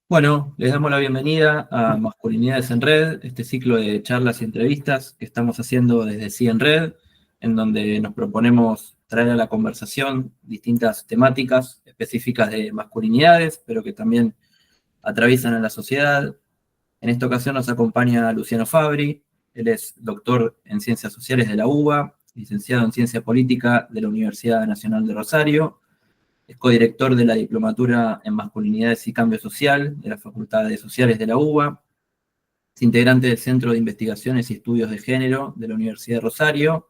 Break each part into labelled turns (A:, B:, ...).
A: Bueno, les damos la bienvenida a Masculinidades en Red, este ciclo de charlas y entrevistas que estamos haciendo desde Sí en Red, en donde nos proponemos traer a la conversación distintas temáticas específicas de masculinidades, pero que también atraviesan a la sociedad. En esta ocasión nos acompaña Luciano Fabri. Él es doctor en Ciencias Sociales de la UBA, licenciado en Ciencia Política de la Universidad Nacional de Rosario. Es codirector de la Diplomatura en Masculinidades y Cambio Social de la Facultad de Sociales de la UBA. Es integrante del Centro de Investigaciones y Estudios de Género de la Universidad de Rosario.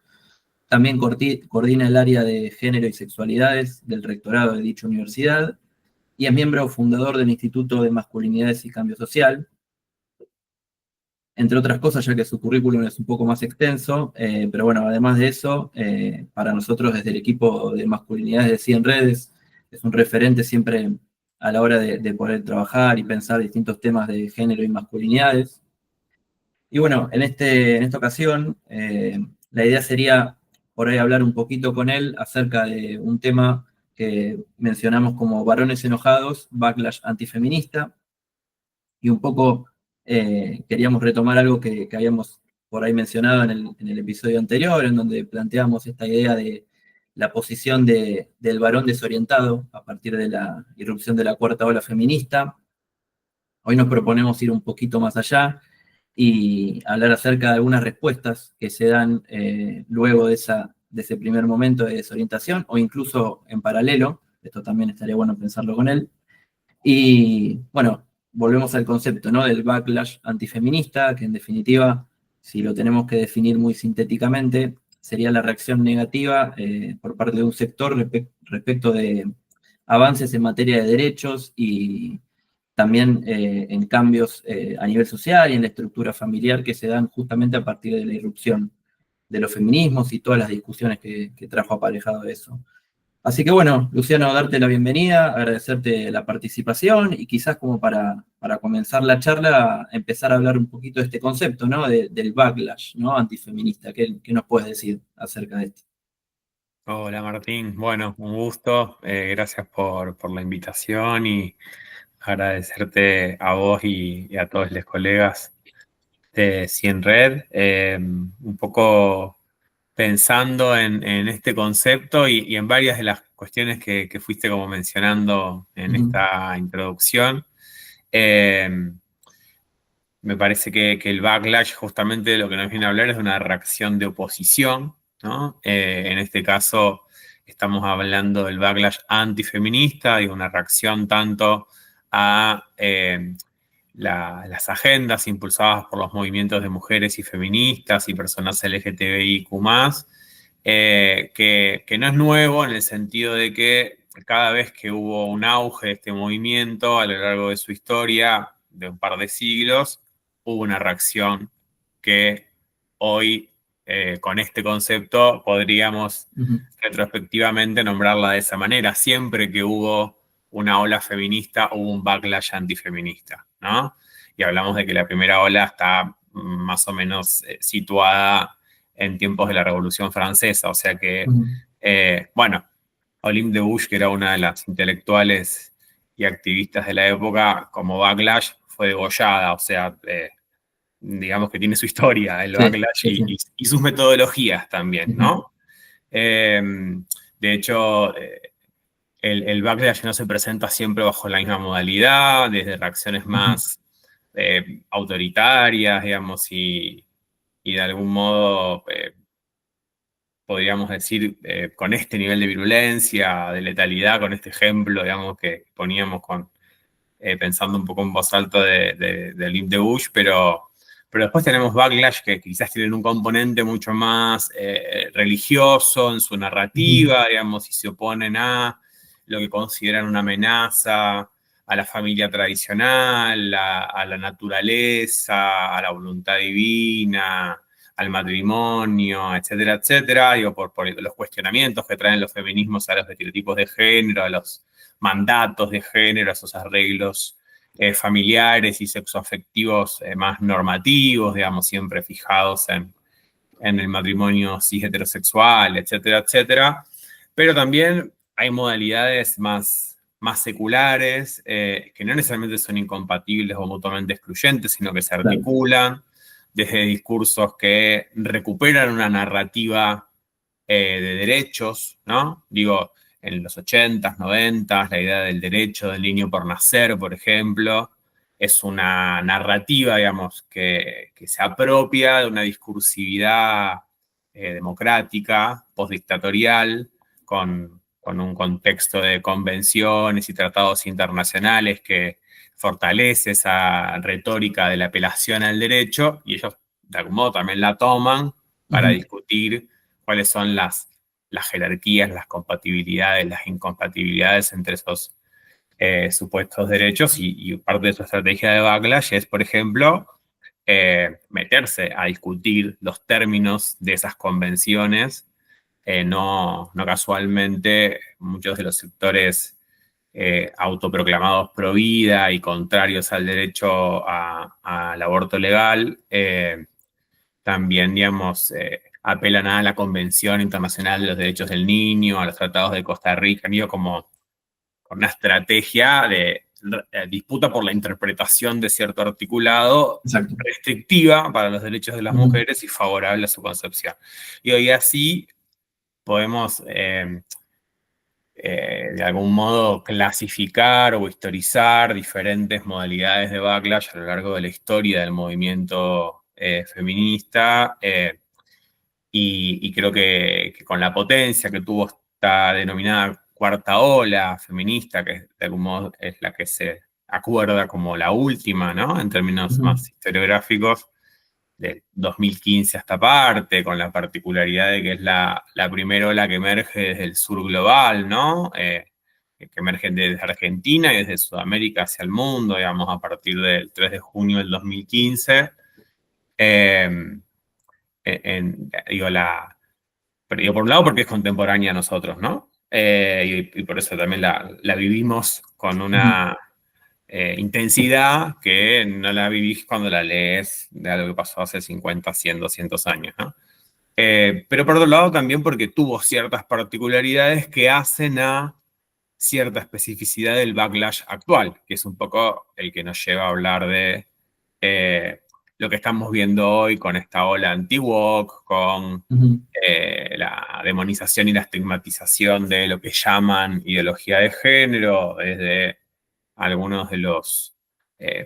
A: También coordina el área de Género y Sexualidades del rectorado de dicha universidad y es miembro fundador del Instituto de Masculinidades y Cambio Social, entre otras cosas, ya que su currículum es un poco más extenso, pero bueno, además de eso, para nosotros desde el equipo de masculinidades de 100 redes, es un referente siempre a la hora de poder trabajar y pensar distintos temas de género y masculinidades. Y bueno, en esta ocasión, la idea sería por ahí hablar un poquito con él acerca de un tema que mencionamos como varones enojados, backlash antifeminista, y un poco queríamos retomar algo que habíamos por ahí mencionado en el episodio anterior, en donde planteamos esta idea de la posición del varón desorientado a partir de la irrupción de la cuarta ola feminista. Hoy nos proponemos ir un poquito más allá y hablar acerca de algunas respuestas que se dan luego de ese primer momento de desorientación o incluso en paralelo. Esto también estaría bueno pensarlo con él. Y bueno, volvemos al concepto, ¿no? Del backlash antifeminista, que en definitiva, si lo tenemos que definir muy sintéticamente, sería la reacción negativa por parte de un sector respecto de avances en materia de derechos y también en cambios a nivel social y en la estructura familiar que se dan justamente a partir de la irrupción de los feminismos y todas las discusiones que trajo aparejado eso. Así que bueno, Luciano, darte la bienvenida, agradecerte la participación y quizás como para comenzar la charla, empezar a hablar un poquito de este concepto, ¿no? Del backlash, ¿no? Antifeminista. ¿Qué nos puedes decir acerca de esto?
B: Hola Martín, bueno, un gusto, gracias por la invitación y agradecerte a vos y a todos los colegas de Cien Red, un poco pensando en este concepto y en varias de las cuestiones que fuiste como mencionando en
A: Ujú,
B: esta introducción. Eh, Me parece que el backlash justamente de lo que nos viene a hablar es de una reacción de oposición, ¿no? En este caso estamos hablando del backlash antifeminista y una reacción tanto a las agendas impulsadas por los movimientos de mujeres y feministas y personas LGTBIQ+, que no es nuevo en el sentido de que cada vez que hubo un auge de este movimiento a lo largo de su historia, de un par de siglos, hubo una reacción que hoy, con este concepto, podríamos
A: ujú,
B: retrospectivamente nombrarla de esa manera. Siempre que hubo una ola feminista, hubo un backlash antifeminista, ¿no? Y hablamos de que la primera ola está más o menos situada en tiempos de la Revolución Francesa, o sea que,
A: ujú,
B: bueno, Olympe de Gouges, que era una de las intelectuales y activistas de la época, como backlash, fue degollada, o sea, digamos que tiene su historia, el
A: sí,
B: backlash
A: sí, sí.
B: y sus metodologías también,
A: Ujú,
B: ¿no? Eh, de hecho, el backlash no se presenta siempre bajo la misma modalidad, desde reacciones
A: ujú,
B: más autoritarias, digamos, y de algún modo podríamos decir, con este nivel de virulencia, de letalidad, con este ejemplo, digamos, que poníamos pensando un poco en voz alta de Lim de Bush, pero después tenemos backlash que quizás tienen un componente mucho más religioso en su
A: ujú,
B: narrativa, digamos, y se oponen a lo que consideran una amenaza a la familia tradicional, a la naturaleza, a la voluntad divina, al matrimonio, etcétera, etcétera, digo, por los cuestionamientos que traen los feminismos a los estereotipos de género, a los mandatos de género, a esos arreglos familiares y sexoafectivos más normativos, digamos, siempre fijados en el matrimonio cis heterosexual, etcétera, etcétera. Pero también hay modalidades más más seculares, que no necesariamente son incompatibles o mutuamente excluyentes, sino que se
A: Claro.
B: articulan desde discursos que recuperan una narrativa de derechos, ¿no? Digo, en los 80s, 90s, la idea del derecho del niño por nacer, por ejemplo, es una narrativa, digamos, que se apropia de una discursividad democrática, postdictatorial, con un contexto de convenciones y tratados internacionales que fortalece esa retórica de la apelación al derecho, y ellos de algún modo también la toman para
A: Ujú.
B: discutir cuáles son las jerarquías, las compatibilidades, las incompatibilidades entre esos supuestos derechos, y parte de su estrategia de backlash es, por ejemplo, meterse a discutir los términos de esas convenciones. No casualmente muchos de los sectores autoproclamados pro vida y contrarios al derecho al aborto legal, también, digamos, apelan a la Convención Internacional de los Derechos del Niño, a los tratados de Costa Rica, digo, como con una estrategia de disputa por la interpretación de cierto articulado
A: Exacto.
B: restrictiva para los derechos de las
A: Ujú.
B: mujeres y favorable a su concepción. Y hoy así podemos, de algún modo, clasificar o historizar diferentes modalidades de backlash a lo largo de la historia del movimiento feminista. Y creo que con la potencia que tuvo esta denominada cuarta ola feminista, que de algún modo es la que se acuerda como la última, ¿no? En términos
A: Ujú.
B: más historiográficos, del 2015 hasta parte, con la particularidad de que es la primera ola que emerge desde el sur global, ¿no? Que emerge desde Argentina y desde Sudamérica hacia el mundo, digamos, a partir del 3 de junio del 2015. Eh, digo, pero digo, por un lado porque es contemporánea a nosotros, ¿no? Y por eso también la vivimos con
A: Ujú.
B: una intensidad que no la vivís cuando la lees de algo que pasó hace 50, 100, 200 años, ¿no? Pero por otro lado también porque tuvo ciertas particularidades que hacen a cierta especificidad del backlash actual, que es un poco el que nos lleva a hablar de eh, lo que estamos viendo hoy con esta ola anti-woke, con
A: Ujú.
B: la demonización y la estigmatización de lo que llaman ideología de género, desde algunos de los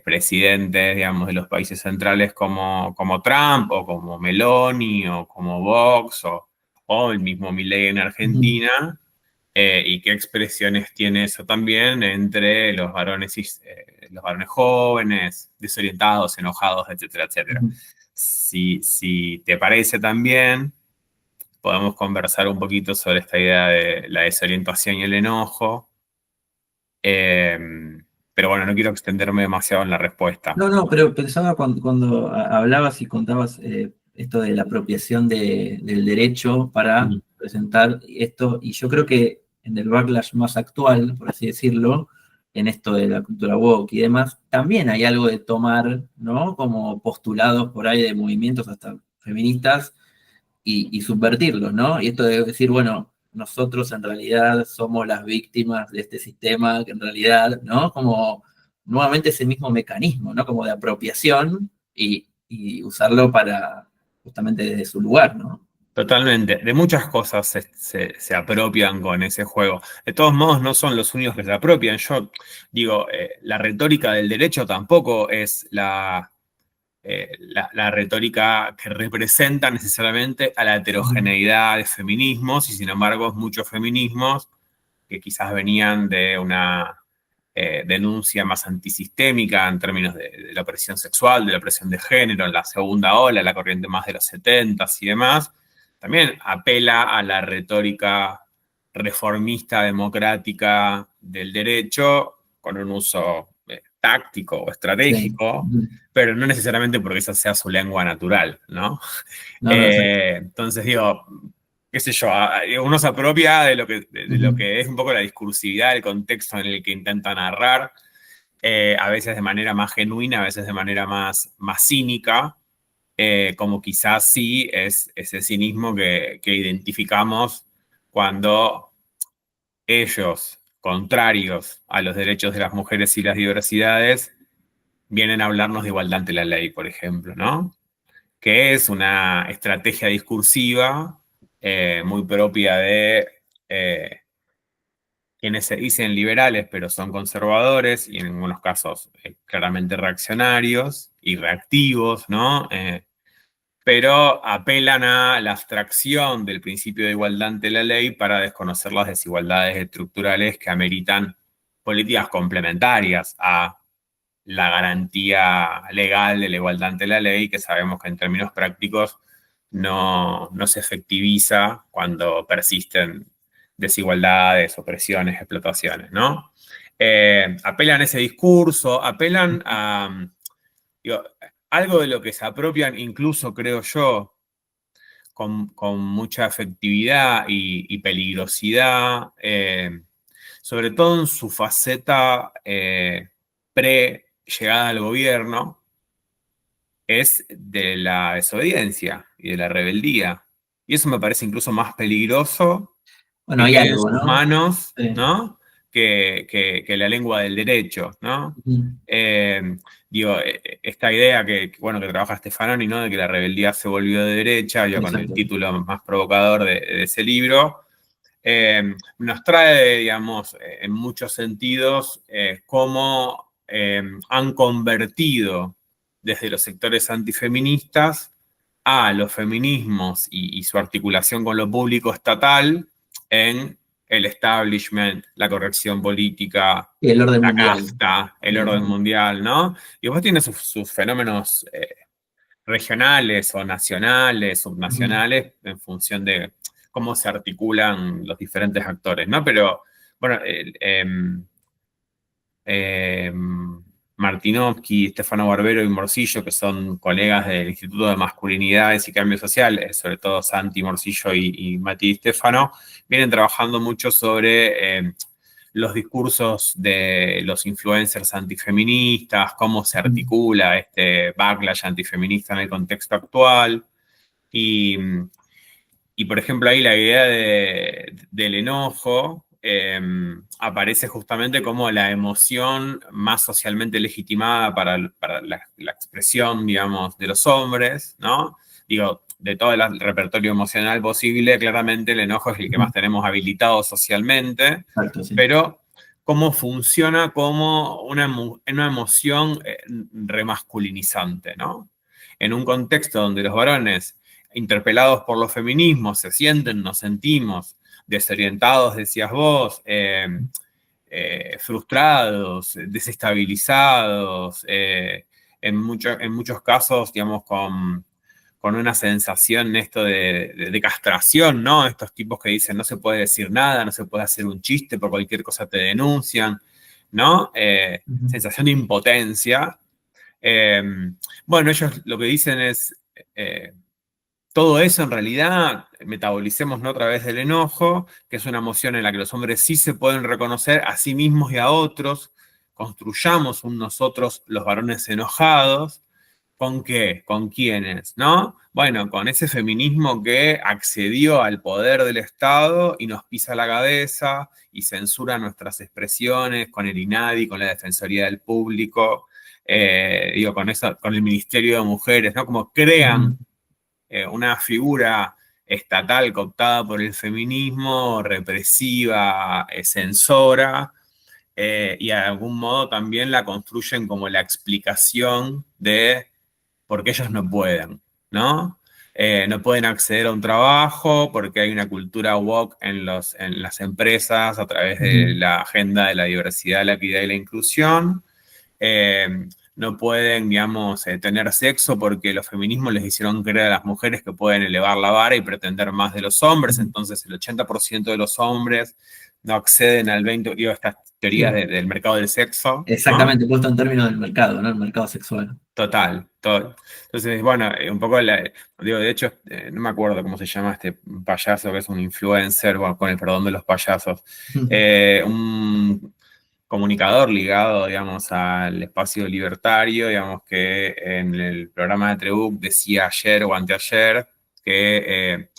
B: presidentes, digamos, de los países centrales como Trump, o como Meloni, o como Vox, o el mismo Milei en
A: Ujú.
B: Argentina, y qué expresiones tiene eso también entre los varones jóvenes, desorientados, enojados, etcétera, etcétera.
A: Ujú.
B: Si te parece también, podemos conversar un poquito sobre esta idea de la desorientación y el enojo. Eh, pero bueno, no quiero extenderme demasiado en la respuesta.
A: No, no, pero pensaba cuando hablabas y contabas esto de la apropiación del derecho para
B: Mm.
A: presentar esto, y yo creo que en el backlash más actual, por así decirlo, en esto de la cultura woke y demás, también hay algo de tomar, ¿no? Como postulados por ahí de movimientos hasta feministas y subvertirlos, ¿no? Y esto de decir, bueno, nosotros en realidad somos las víctimas de este sistema, que en realidad, ¿no? Como nuevamente ese mismo mecanismo, ¿no? Como de apropiación y usarlo para justamente desde su lugar, ¿no?
B: Totalmente. De muchas cosas se apropian con ese juego. De todos modos, no son los únicos que se apropian. Yo digo, la retórica del derecho tampoco es la retórica que representa necesariamente a la
A: Ujú.
B: heterogeneidad de feminismos, y sin embargo muchos feminismos que quizás venían de una denuncia más antisistémica en términos de la opresión sexual, de la opresión de género, en la segunda ola, la corriente más de los 70s y demás, también apela a la retórica reformista democrática del derecho con un uso táctico o
A: Sí.
B: estratégico,
A: Ujú.
B: pero no necesariamente porque esa sea su lengua natural, ¿no?
A: No, no, exacto.
B: Entonces digo, qué sé yo, uno se apropia de lo
A: Ujú.
B: que es un poco la discursividad, el contexto en el que intenta narrar, a veces de manera más genuina, a veces de manera más cínica, como quizás sí es ese cinismo que identificamos cuando ellos contrarios a los derechos de las mujeres y las diversidades, vienen a hablarnos de igualdad ante la ley, por ejemplo, ¿no? Que es una estrategia discursiva muy propia de quienes se dicen liberales pero son conservadores y en algunos casos claramente reaccionarios y reactivos, ¿no? Pero apelan a la abstracción del principio de igualdad ante la ley para desconocer las desigualdades estructurales que ameritan políticas complementarias a la garantía legal de la igualdad ante la ley, que sabemos que en términos prácticos no se efectiviza cuando persisten desigualdades, opresiones, explotaciones, ¿no? Apelan a ese discurso, apelan a digo, algo de lo que se apropian, incluso creo yo, con mucha efectividad y peligrosidad, sobre todo en su faceta pre-llegada al gobierno, es de la desobediencia y de la rebeldía. Y eso me parece incluso más peligroso
A: Bueno,
B: que
A: hay
B: quede en
A: algo,
B: sus
A: ¿no?
B: manos,
A: Sí.
B: ¿no? Que la lengua del derecho, ¿no?
A: Ujú.
B: Digo, esta idea bueno, que trabaja Stefanoni, ¿no? De que la rebeldía se volvió de derecha, yo con el
A: Exacto.
B: título más provocador de ese libro, nos trae, digamos, en muchos sentidos, cómo han convertido desde los sectores antifeministas a los feminismos y su articulación con lo público estatal en el establishment, la corrección política,
A: Y el orden
B: la
A: mundial.
B: casta, el orden
A: Ujú.
B: mundial, ¿no? Y después tiene sus fenómenos regionales o nacionales,
A: Ujú.
B: subnacionales, en función de cómo se articulan los diferentes actores, ¿no? Pero, bueno, eh, Martinovsky, Stefano Barbero y Morcillo, que son colegas del Instituto de Masculinidades y Cambio Social, sobre todo Santi Morcillo y Mati Stefano, vienen trabajando mucho sobre los discursos de los influencers antifeministas, cómo se
A: Ujú.
B: articula este backlash antifeminista en el contexto actual. Y, y por ejemplo, ahí la idea del enojo aparece justamente como la emoción más socialmente legitimada para la expresión, digamos, de los hombres, ¿no? Digo, de todo el repertorio emocional posible, claramente el enojo es el que
A: Ujú.
B: más tenemos habilitado socialmente,
A: Exacto, sí.
B: pero cómo funciona como una emoción remasculinizante, ¿no? En un contexto donde los varones interpelados por los feminismos se sienten, nos sentimos desorientados, decías vos, frustrados, desestabilizados, en muchos casos, digamos, con una sensación esto de castración, ¿no? Estos tipos que dicen no se puede decir nada, no se puede hacer un chiste, por cualquier cosa te denuncian, ¿no?
A: Ujú.
B: Sensación de impotencia. Eh, bueno, ellos lo que dicen es, eh, todo eso en realidad metabolicemos no a través del enojo, que es una emoción en la que los hombres sí se pueden reconocer a sí mismos y a otros, construyamos un nosotros los varones enojados. ¿Con qué? ¿Con quiénes? ¿No? Bueno, con ese feminismo que accedió al poder del Estado y nos pisa la cabeza y censura nuestras expresiones, con el INADI, con la Defensoría del Público, digo, con eso, con el Ministerio de Mujeres, ¿no? Como crean
A: Ujú.
B: una figura estatal cooptada por el feminismo, represiva, censora, y de algún modo también la construyen como la explicación de porque ellos no pueden, ¿no? No pueden acceder a un trabajo porque hay una cultura woke en las empresas a través de
A: Ujú.
B: la agenda de la diversidad, la equidad y la inclusión. No pueden, digamos, tener sexo porque los feminismos les hicieron creer a las mujeres que pueden elevar la vara y pretender más de los hombres,
A: Ujú.
B: entonces el 80% de los hombres no acceden al 20%, digo, estas teorías
A: Sí,
B: del mercado del sexo, ¿no?
A: exactamente, puesto en términos del mercado, ¿no? El mercado sexual.
B: Total, todo. Entonces, bueno, un poco, digo, de hecho, no me acuerdo cómo se llama este payaso que es un influencer, bueno, con el perdón de los payasos,
A: Ujú.
B: un comunicador ligado, digamos, al espacio libertario, digamos, que en el programa de Trebuch decía ayer o anteayer que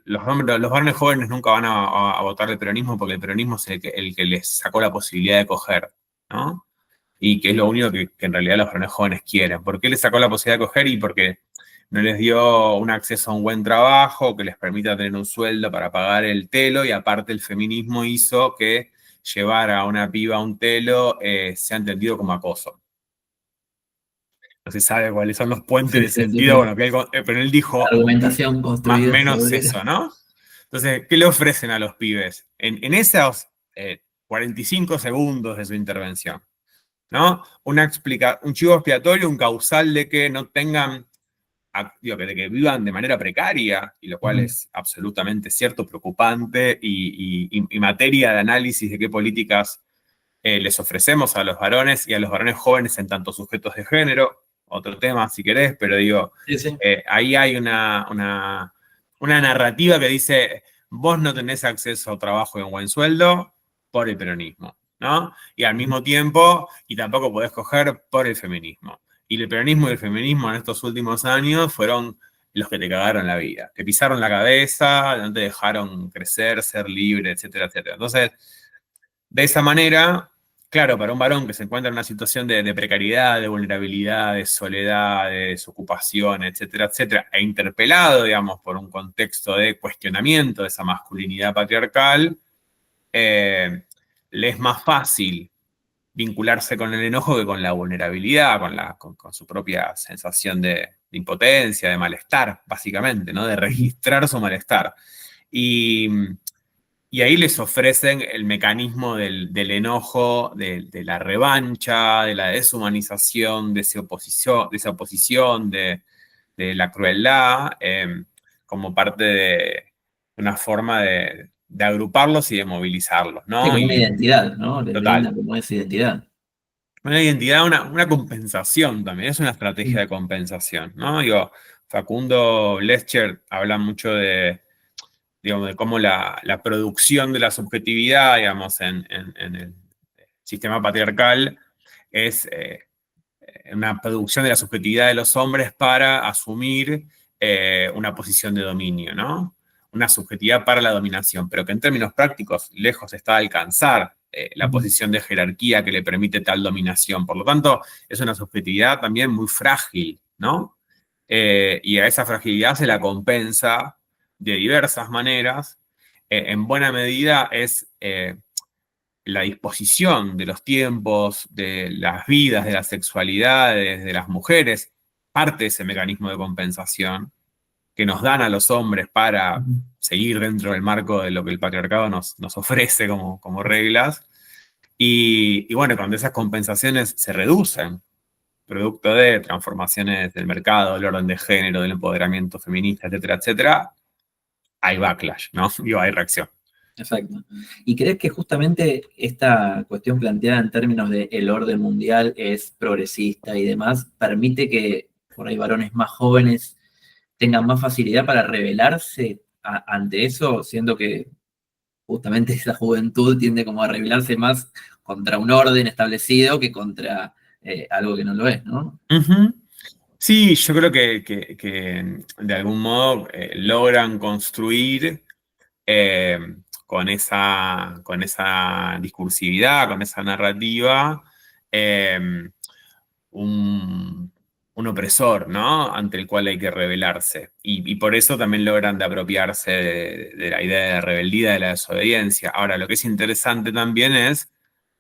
B: los varones jóvenes nunca van a votar el peronismo porque el peronismo es el que les sacó la posibilidad de coger, ¿no? Y que es lo único que en realidad los varones jóvenes quieren. ¿Por qué les sacó la posibilidad de coger? Y porque no les dio un acceso a un buen trabajo que les permita tener un sueldo para pagar el telo, y aparte el feminismo hizo que llevar a una piba a un telo sea entendido como acoso. No se sabe cuáles son los puentes
A: Sí,
B: de
A: sí, sí,
B: sentido,
A: sí.
B: bueno, pero él dijo
A: Argumentación
B: más o
A: construida
B: menos
A: sobre...
B: eso, ¿no? Entonces, ¿qué le ofrecen a los pibes? En esos 45 segundos de su intervención, ¿no? Un chivo expiatorio, un causal de que no tengan, de que vivan de manera precaria, y lo cual es absolutamente cierto, preocupante, y materia de análisis de qué políticas les ofrecemos a los varones y a los varones jóvenes en tanto sujetos de género. Otro tema, si querés, pero digo,
A: Sí, sí.
B: ahí hay una narrativa que dice, vos no tenés acceso a trabajo y a un buen sueldo por el peronismo, ¿no? Y al mismo tiempo, y tampoco podés coger por el feminismo. Y el peronismo y el feminismo en estos últimos años fueron los que te cagaron la vida, te pisaron la cabeza, no te dejaron crecer, ser libre, etcétera, etcétera. Entonces, de esa manera, claro, para un varón que se encuentra en una situación de precariedad, de vulnerabilidad, de soledad, de desocupación, etcétera, etcétera, e interpelado, digamos, por un contexto de cuestionamiento de esa masculinidad patriarcal, eh, le es más fácil vincularse con el enojo que con la vulnerabilidad, con su propia sensación de impotencia, de malestar, básicamente, ¿no? De registrar su malestar. Y, y ahí les ofrecen el mecanismo del enojo, de la revancha, de la deshumanización, de esa oposición, de la crueldad, como parte de una forma de agruparlos y de movilizarlos,
A: Sí,
B: ¿no?
A: como una
B: Y
A: identidad, ¿no? Les
B: total.
A: brinda como esa identidad.
B: Una identidad, una compensación también, es una estrategia de compensación, ¿no? Digo, Facundo Lesker habla mucho digamos, de cómo la producción de la subjetividad, digamos, en el sistema patriarcal es una producción de la subjetividad de los hombres para asumir una posición de dominio, ¿no? Una subjetividad para la dominación, pero que en términos prácticos lejos está de alcanzar la posición de jerarquía que le permite tal dominación. Por lo tanto, es una subjetividad también muy frágil, ¿no? Y a esa fragilidad se la compensa de diversas maneras. En buena medida es la disposición de los tiempos, de las vidas, de las sexualidades, de las mujeres, parte de ese mecanismo de compensación que nos dan a los hombres para seguir dentro del marco de lo que el patriarcado nos ofrece como reglas. Y bueno, cuando esas compensaciones se reducen, producto de transformaciones del mercado, del orden de género, del empoderamiento feminista, etcétera, etcétera, hay backlash, ¿no? Digo, hay reacción.
A: Exacto. ¿Y crees que justamente esta cuestión planteada en términos de el orden mundial es progresista y demás, permite que por ahí varones más jóvenes tengan más facilidad para rebelarse ante eso, siendo que justamente esa juventud tiende como a rebelarse más contra un orden establecido que contra algo que no lo es, ¿no?
B: Ujú. Sí, yo creo que de algún modo logran construir eh, con esa discursividad, con esa narrativa, eh, un, un opresor, ¿no? Ante el cual hay que rebelarse. Y por eso también logran de apropiarse de la idea de rebeldía, de la desobediencia. Ahora, lo que es interesante también es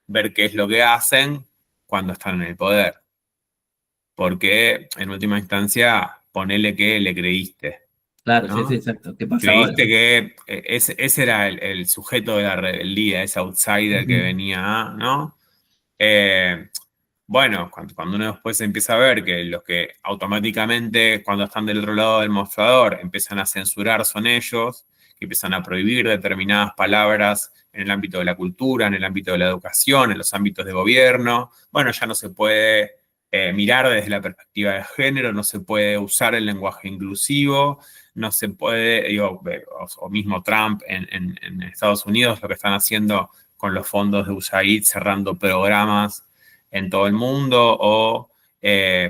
B: ver qué es lo que hacen cuando están en el poder. Porque en última instancia, ponele que le creíste,
A: Claro, sí, sí,
B: ¿no?
A: exacto. ¿Qué pasa ahora?
B: Creíste que ese era el sujeto de la rebeldía, ese outsider que
A: Ujú.
B: venía, ¿no? Eh, bueno, cuando uno después empieza a ver que los que automáticamente, cuando están del otro lado del mostrador, empiezan a censurar son ellos, que empiezan a prohibir determinadas palabras en el ámbito de la cultura, en el ámbito de la educación, en los ámbitos de gobierno, bueno, ya no se puede mirar desde la perspectiva de género, no se puede usar el lenguaje inclusivo, no se puede, digo, o mismo Trump en Estados Unidos, lo que están haciendo con los fondos de USAID, cerrando programas en todo el mundo, o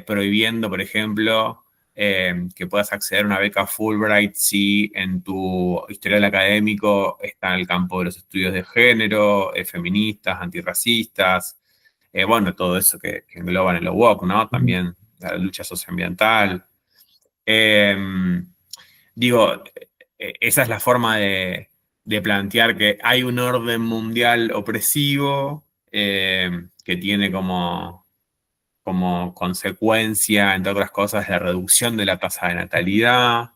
B: prohibiendo, por ejemplo, que puedas acceder a una beca Fulbright si en tu historial académico está en el campo de los estudios de género, feministas, antirracistas, bueno, todo eso que engloban en lo woke, ¿no? También la lucha socioambiental. Eh, Digo, esa es la forma de plantear que hay un orden mundial opresivo que tiene como consecuencia, entre otras cosas, la reducción de la tasa de natalidad,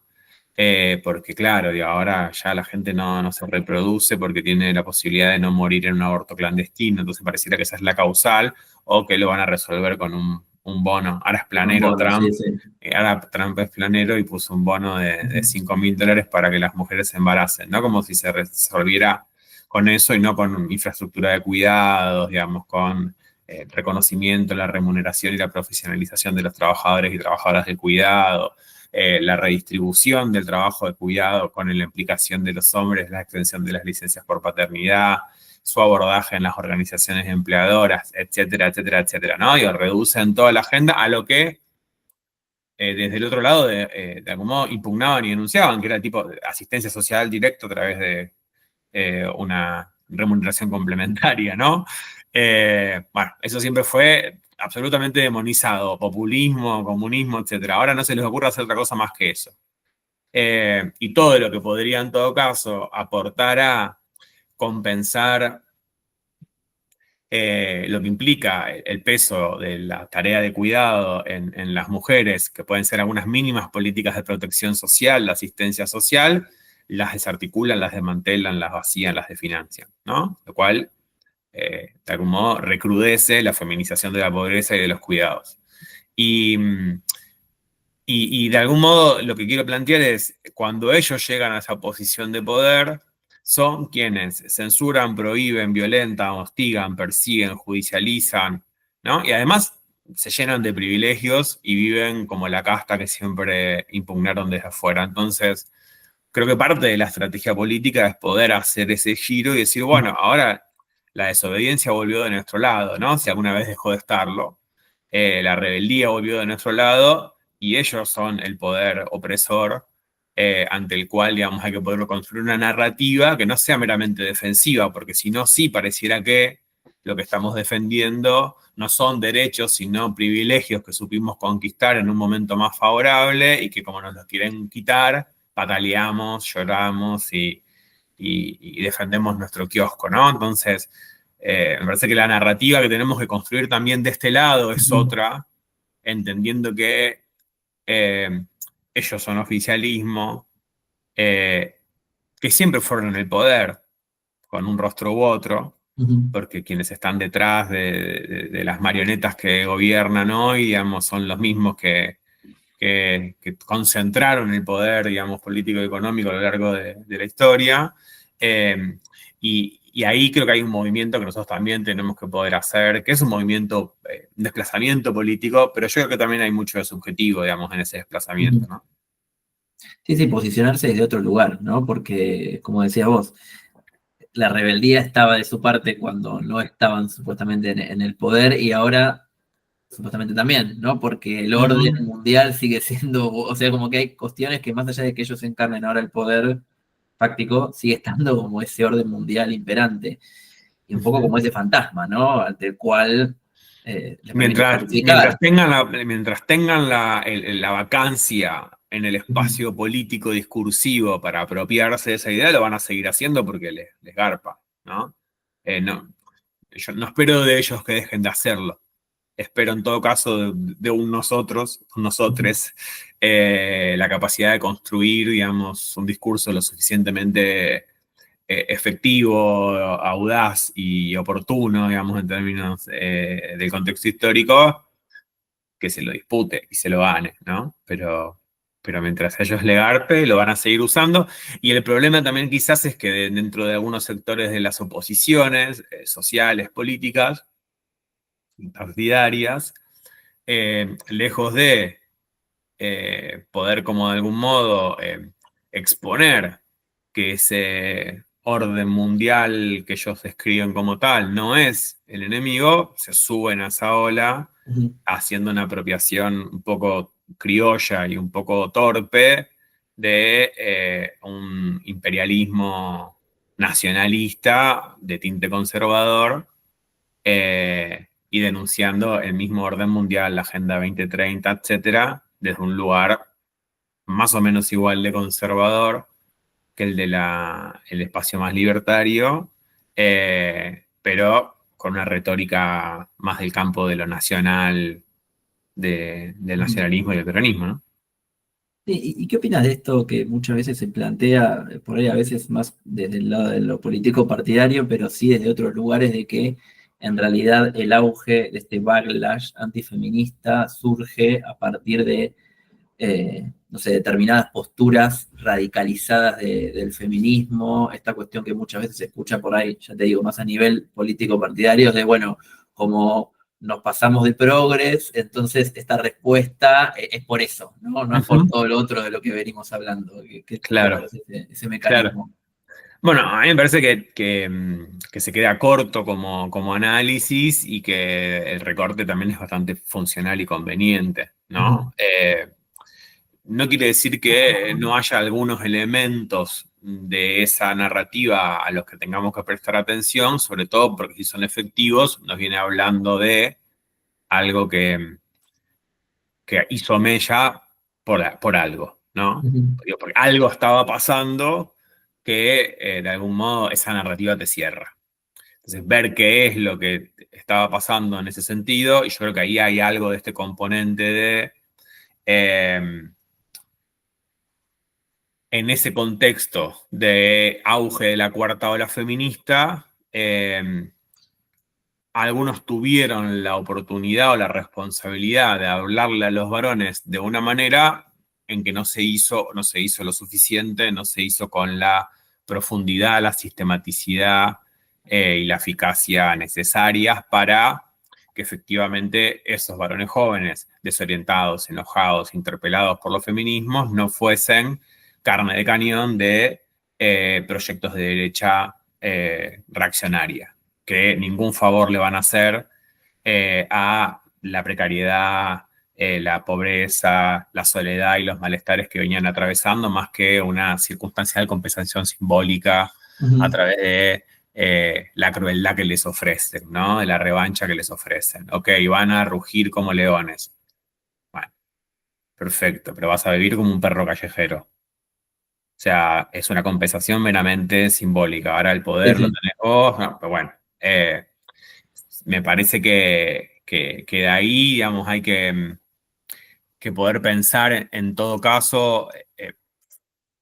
B: porque claro, digo, ahora ya la gente no se reproduce porque tiene la posibilidad de no morir en un aborto clandestino, entonces pareciera que esa es la causal, o que lo van a resolver con un bono. Ahora es
A: Con un
B: planero
A: bono, sí,
B: Trump,
A: sí.
B: ahora Trump es planero y puso un bono de $5.000 para que las mujeres se embaracen, ¿no? Como si se resolviera con eso y no con infraestructura de cuidados, digamos, con reconocimiento, la remuneración y la profesionalización de los trabajadores y trabajadoras del cuidado, la redistribución del trabajo de cuidado con la implicación de los hombres, la extensión de las licencias por paternidad, su abordaje en las organizaciones empleadoras, etcétera, etcétera, etcétera, ¿no? Y reducen toda la agenda a lo que desde el otro lado de algún modo impugnaban y denunciaban, que era tipo de asistencia social directa a través de una remuneración complementaria, ¿no? Bueno, eso siempre fue absolutamente demonizado, populismo, comunismo, etcétera. Ahora no se les ocurre hacer otra cosa más que eso. Y todo lo que podría en todo caso aportar a compensar lo que implica el peso de la tarea de cuidado en las mujeres, que pueden ser algunas mínimas políticas de protección social, la asistencia social, las desarticulan, las desmantelan, las vacían, las desfinancian, ¿no? Lo cual, de algún modo, recrudece la feminización de la pobreza y de los cuidados. Y, y de algún modo lo que quiero plantear es, cuando ellos llegan a esa posición de poder, son quienes censuran, prohíben, violentan, hostigan, persiguen, judicializan, ¿no? Y además se llenan de privilegios y viven como la casta que siempre impugnaron desde afuera. Entonces, creo que parte de la estrategia política es poder hacer ese giro y decir, bueno, ahora la desobediencia volvió de nuestro lado, ¿no? Si alguna vez dejó de estarlo. La rebeldía volvió de nuestro lado y ellos son el poder opresor ante el cual, digamos, hay que poder construir una narrativa que no sea meramente defensiva, porque si no, sí pareciera que lo que estamos defendiendo no son derechos, sino privilegios que supimos conquistar en un momento más favorable y que como nos los quieren quitar, pataleamos, lloramos y defendemos nuestro kiosco, ¿no? Entonces, me parece que la narrativa que tenemos que construir también de este lado es otra, entendiendo que ellos son oficialismo, que siempre fueron en el poder, con un rostro u otro, porque quienes están detrás de las marionetas que gobiernan hoy, digamos, son los mismos que concentraron el poder, digamos, político y económico a lo largo de la historia. Y ahí creo que hay un movimiento que nosotros también tenemos que poder hacer, que es un movimiento, un desplazamiento político, pero yo creo que también hay mucho de subjetivo, digamos, en ese desplazamiento, ¿no?
A: Sí, sí, posicionarse desde otro lugar, ¿no? Porque, como decías vos, la rebeldía estaba de su parte cuando no estaban supuestamente en el poder y ahora supuestamente también, ¿no? Porque el orden mundial sigue siendo, o sea, como que hay cuestiones que más allá de que ellos encarnen ahora el poder fáctico, sigue estando como ese orden mundial imperante y un poco como ese fantasma, ¿no? Ante el cual les permite
B: Mientras
A: justificar.
B: tengan la vacancia en el espacio político discursivo para apropiarse de esa idea, lo van a seguir haciendo porque les garpa, ¿no? No, yo no espero de ellos que dejen de hacerlo. Espero en todo caso de un nosotres, la capacidad de construir, digamos, un discurso lo suficientemente efectivo, audaz y oportuno, digamos, en términos del contexto histórico, que se lo dispute y se lo gane, ¿no? Pero mientras ellos le garpe, lo van a seguir usando. Y el problema también quizás es que dentro de algunos sectores de las oposiciones sociales, políticas, partidarias, lejos de poder como de algún modo exponer que ese orden mundial que ellos describen como tal no es el enemigo, se suben a esa ola haciendo una apropiación un poco criolla y un poco torpe de un imperialismo nacionalista de tinte conservador, y denunciando el mismo orden mundial, la Agenda 2030, etcétera, desde un lugar más o menos igual de conservador que el de el espacio más libertario, pero con una retórica más del campo de lo nacional, del nacionalismo y el peronismo, ¿no?
A: ¿Y qué opinas de esto que muchas veces se plantea, por ahí a veces más desde el lado de lo político partidario, pero sí desde otros lugares, de que en realidad el auge de este backlash antifeminista surge a partir de, no sé, determinadas posturas radicalizadas del feminismo, esta cuestión que muchas veces se escucha por ahí, ya te digo, más a nivel político partidario, de, bueno, como nos pasamos de progres, entonces esta respuesta es por eso, ¿no? No es por
B: Ujú.
A: todo lo otro de lo que venimos hablando. ¿Qué te
B: Claro,
A: parece ese
B: claro.
A: mecanismo?
B: Bueno, a mí me parece que se queda corto como análisis y que el recorte también es bastante funcional y conveniente,
A: Ujú,
B: ¿no? No quiere decir que no haya algunos elementos de esa narrativa a los que tengamos que prestar atención, sobre todo porque si son efectivos, nos viene hablando de algo que hizo mella por algo, ¿no?
A: ujú.
B: Digo, porque algo estaba pasando que de algún modo esa narrativa te cierra. Entonces, ver qué es lo que estaba pasando en ese sentido, y yo creo que ahí hay algo de este componente de, eh, en ese contexto de auge de la cuarta ola feminista, algunos tuvieron la oportunidad o la responsabilidad de hablarle a los varones de una manera en que no se hizo lo suficiente, no se hizo con la profundidad, la sistematicidad y la eficacia necesarias para que efectivamente esos varones jóvenes, desorientados, enojados, interpelados por los feminismos, no fuesen carne de cañón de proyectos de derecha reaccionaria, que ningún favor le van a hacer a la precariedad, la pobreza, la soledad y los malestares que venían atravesando, más que una circunstancial compensación simbólica a
A: Ujú.
B: través de la crueldad que les ofrecen, ¿no? De la revancha que les ofrecen. Ok, van a rugir como leones. Bueno, perfecto, pero vas a vivir como un perro callejero. O sea, es una compensación meramente simbólica. Ahora el
A: Sí,
B: poder lo
A: sí.
B: tenés vos, no, pero bueno. Me parece que de ahí, digamos, hay que poder pensar en todo caso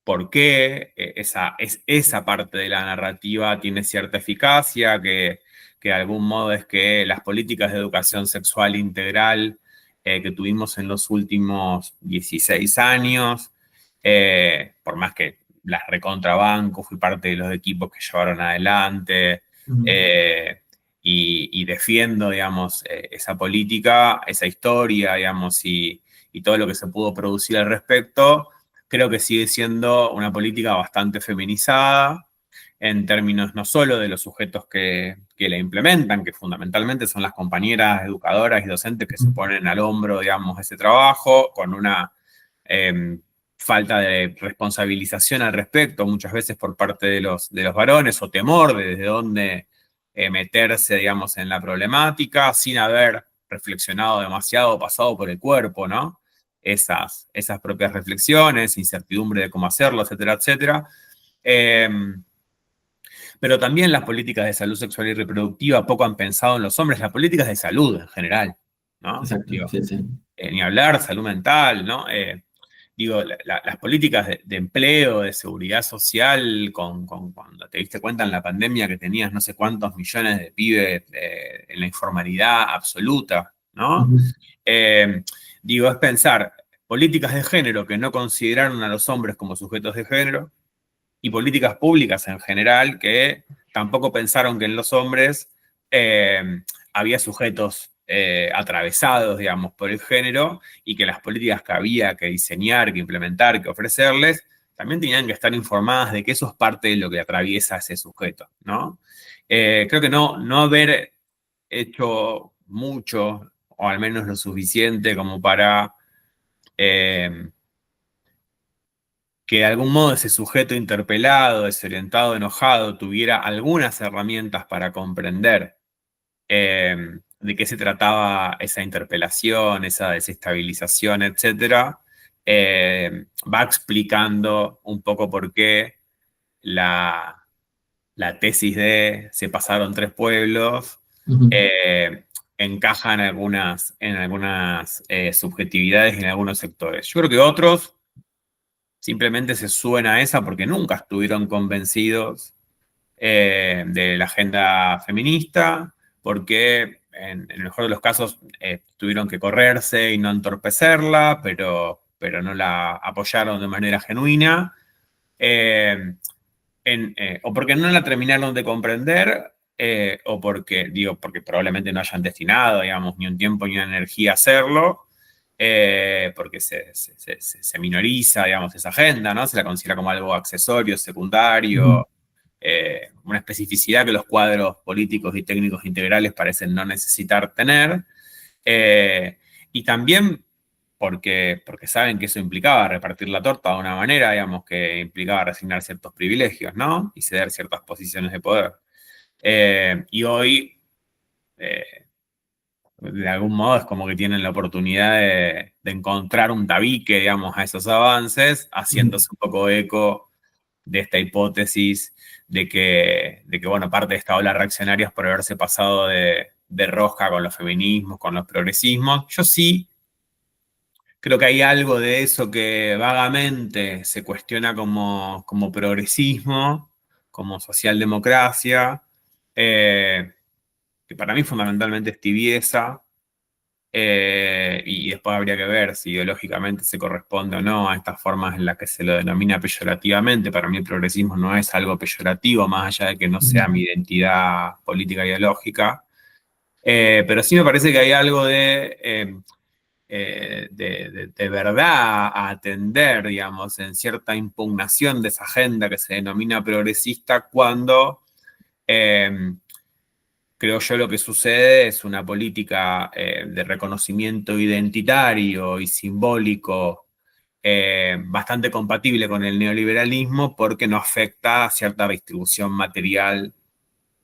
B: por qué esa parte de la narrativa tiene cierta eficacia, que de algún modo es que las políticas de educación sexual integral que tuvimos en los últimos 16 años, por más que las recontrabanco, fui parte de los equipos que llevaron adelante,
A: Ujú.
B: y defiendo, digamos, esa política, esa historia, digamos, y todo lo que se pudo producir al respecto. Creo que sigue siendo una política bastante feminizada en términos no solo de los sujetos que la implementan, que fundamentalmente son las compañeras educadoras y docentes que se ponen al hombro, digamos, ese trabajo, con una eh, falta de responsabilización al respecto, muchas veces por parte de los varones, o temor de desde dónde meterse, digamos, en la problemática, sin haber reflexionado demasiado, pasado por el cuerpo, ¿no? Esas propias reflexiones, incertidumbre de cómo hacerlo, etcétera, etcétera. Eh, pero también las políticas de salud sexual y reproductiva poco han pensado en los hombres, las políticas de salud en general, ¿no?
A: Exacto,
B: Digo,
A: sí, sí.
B: ni hablar, salud mental, ¿no? Digo, las políticas de empleo, de seguridad social, cuando te diste cuenta en la pandemia que tenías no sé cuántos millones de pibes en la informalidad absoluta, ¿no?
A: Ujú.
B: Eh, Digo, es pensar políticas de género que no consideraron a los hombres como sujetos de género, y políticas públicas en general que tampoco pensaron que en los hombres había sujetos atravesados, digamos, por el género, y que las políticas que había que diseñar, que implementar, que ofrecerles, también tenían que estar informadas de que eso es parte de lo que atraviesa ese sujeto, ¿no? Creo que no haber hecho mucho, o al menos lo suficiente como para eh, que de algún modo ese sujeto interpelado, desorientado, enojado, tuviera algunas herramientas para comprender de qué se trataba esa interpelación, esa desestabilización, etcétera, va explicando un poco por qué la, la tesis de se pasaron tres pueblos
A: Ujú,
B: eh, encaja en algunas subjetividades y en algunos sectores. Yo creo que otros simplemente se suben a esa porque nunca estuvieron convencidos de la agenda feminista, porque en el mejor de los casos tuvieron que correrse y no entorpecerla, pero no la apoyaron de manera genuina, eh, o porque no la terminaron de comprender, o porque, digo, porque probablemente no hayan destinado, digamos, ni un tiempo ni una energía a hacerlo, porque se minoriza, digamos, esa agenda, ¿no? Se la considera como algo accesorio,
A: ujú,
B: secundario, una especificidad que los cuadros políticos y técnicos integrales parecen no necesitar tener. Eh, y también porque saben que eso implicaba repartir la torta de una manera, digamos, que implicaba resignar ciertos privilegios, ¿no? Y ceder ciertas posiciones de poder. Y hoy, eh, de algún modo, es como que tienen la oportunidad de encontrar un tabique, digamos, a esos avances,
A: ujú,
B: haciéndose un poco eco de esta hipótesis de que, bueno, parte de esta ola reaccionaria es por haberse pasado de rosca con los feminismos, con los progresismos. Yo sí creo que hay algo de eso que vagamente se cuestiona como progresismo, como socialdemocracia, eh, que para mí fundamentalmente es tibieza, y después habría que ver si ideológicamente se corresponde o no a estas formas en las que se lo denomina peyorativamente. Para mí el progresismo no es algo peyorativo, más allá de que no sea
A: ujú,
B: mi identidad política ideológica. Pero sí me parece que hay algo de verdad a atender, digamos, en cierta impugnación de esa agenda que se denomina progresista cuando creo yo lo que sucede es una política de reconocimiento identitario y simbólico bastante compatible con el neoliberalismo porque no afecta a cierta distribución material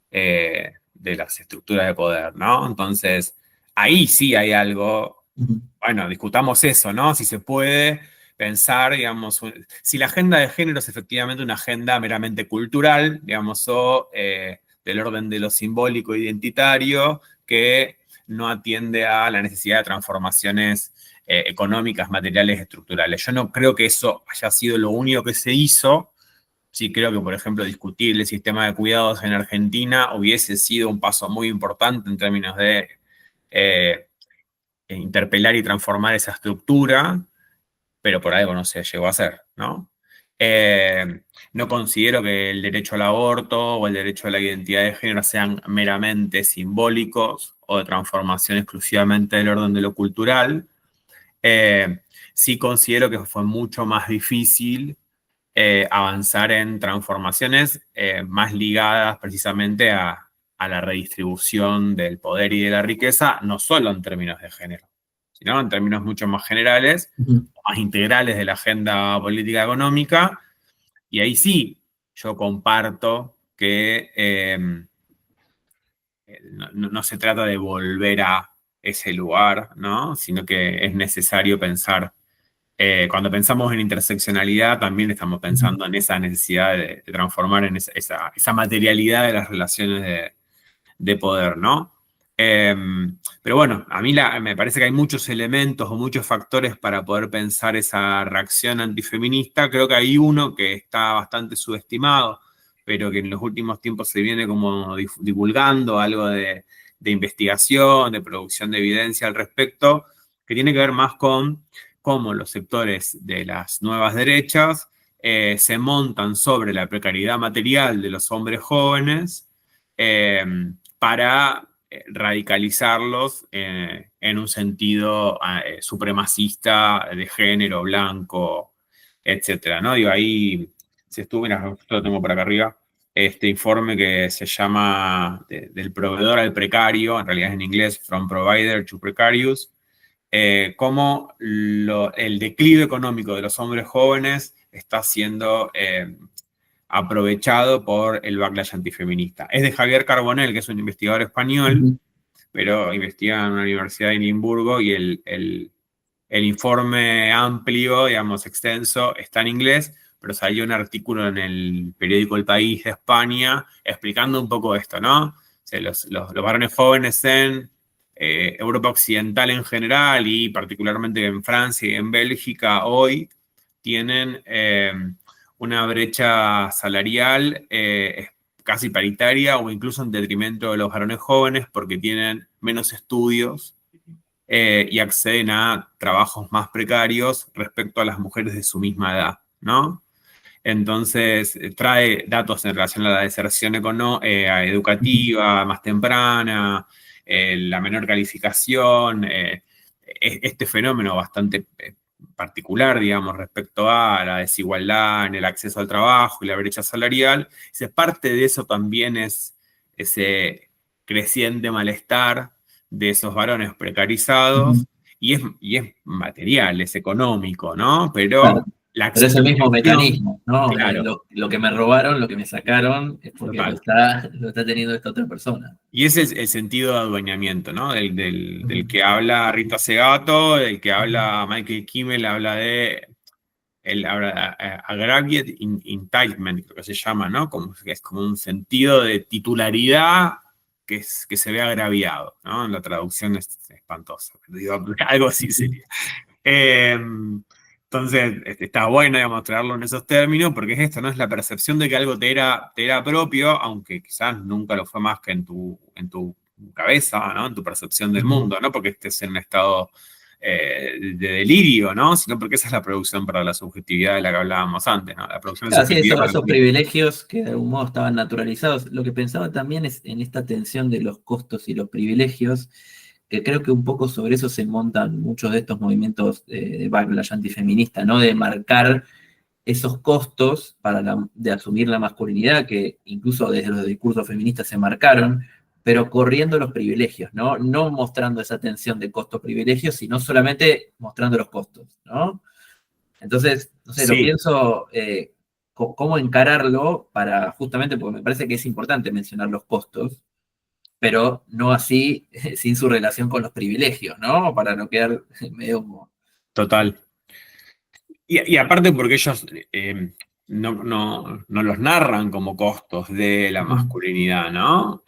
B: de las estructuras de poder, ¿no? Entonces, ahí sí hay algo,
A: ujú,
B: bueno, discutamos eso, ¿no? Si se puede pensar, digamos, si la agenda de género es efectivamente una agenda meramente cultural, digamos, o del orden de lo simbólico identitario, que no atiende a la necesidad de transformaciones económicas, materiales, estructurales. Yo no creo que eso haya sido lo único que se hizo. Sí, creo que, por ejemplo, discutir el sistema de cuidados en Argentina hubiese sido un paso muy importante en términos de eh, interpelar y transformar esa estructura, pero por algo no se llegó a hacer, ¿no? Eh, no considero que el derecho al aborto o el derecho a la identidad de género sean meramente simbólicos o de transformación exclusivamente del orden de lo cultural. Eh, sí considero que fue mucho más difícil avanzar en transformaciones más ligadas precisamente a la redistribución del poder y de la riqueza, no solo en términos de género, sino en términos mucho más generales,
A: ujú,
B: más integrales de la agenda política económica. Y ahí sí, yo comparto que no se trata de volver a ese lugar, ¿no? Sino que es necesario pensar cuando pensamos en interseccionalidad, también estamos
A: ujú,
B: pensando en esa necesidad de transformar en esa materialidad de las relaciones de poder, ¿no? Eh, pero bueno, a mí me parece que hay muchos elementos o muchos factores para poder pensar esa reacción antifeminista. Creo que hay uno que está bastante subestimado, pero que en los últimos tiempos se viene como divulgando algo de investigación, de producción de evidencia al respecto, que tiene que ver más con cómo los sectores de las nuevas derechas se montan sobre la precariedad material de los hombres jóvenes eh, para radicalizarlos en un sentido supremacista de género, blanco, etcétera, ¿no? Digo, ahí se estuvo, mira, esto lo tengo por acá arriba, este informe que se llama del proveedor al precario, en realidad es en inglés, From Provider to Precarious, cómo el declive económico de los hombres jóvenes está siendo aprovechado por el backlash antifeminista. Es de Javier Carbonell, que es un investigador español,
A: Ujú.
B: pero investiga en una universidad de Edimburgo y el informe amplio, digamos, extenso, está en inglés, pero salió un artículo en el periódico El País de España explicando un poco esto, ¿no? O sea, los varones jóvenes en Europa Occidental en general y particularmente en Francia y en Bélgica hoy tienen una brecha salarial casi paritaria o incluso en detrimento de los varones jóvenes porque tienen menos estudios y acceden a trabajos más precarios respecto a las mujeres de su misma edad, ¿no? Entonces, trae datos en relación a la deserción educativa más temprana, la menor calificación, este fenómeno bastante particular, digamos, respecto a la desigualdad en el acceso al trabajo y la brecha salarial. Parte de eso también es ese creciente malestar de esos varones precarizados
A: Ujú.
B: y es material, es económico, ¿no?
A: Claro.
B: Pero la
A: Pero es el mismo
B: explicación,
A: mecanismo, ¿no?
B: claro,
A: Lo que me robaron, lo que me sacaron, es porque
B: total.
A: lo está teniendo esta otra persona.
B: Y ese es el sentido de adueñamiento, ¿no? Del
A: Ujú.
B: que habla Rita Segato, del que habla Michael Kimmel, habla de el aggregate entitlement, creo que se llama, ¿no? Como, que es como un sentido de titularidad que se ve agraviado, ¿no? La traducción es espantosa, pero digo, algo así sería. Eh, entonces, está bueno, digamos, traerlo en esos términos, porque es esto, ¿no? Es la percepción de que algo te era propio, aunque quizás nunca lo fue más que en tu cabeza, ¿no? En tu percepción del
A: Ujú.
B: mundo, ¿no? Porque estés en un estado de delirio, ¿no? Sino porque esa es la producción para la subjetividad de la que hablábamos antes, ¿no? La producción de
A: Claro, sí,
B: subjetividad para
A: esos
B: los mismos.
A: privilegios que de algún modo estaban naturalizados. Lo que pensaba también es en esta tensión de los costos y los privilegios, que creo que un poco sobre eso se montan muchos de estos movimientos de backlash antifeminista, ¿no? De marcar esos costos de asumir la masculinidad, que incluso desde los discursos feministas se marcaron, pero corriendo los privilegios, ¿no? No mostrando esa tensión de costo-privilegios, sino solamente mostrando los costos, ¿no? Entonces, no sé, lo
B: Sí,
A: pienso, cómo encararlo para, justamente porque me parece que es importante mencionar los costos, pero no así, sin su relación con los privilegios, ¿no? Para no quedar medio como...
B: total. Y aparte porque ellos no los narran como costos de la masculinidad, ¿no?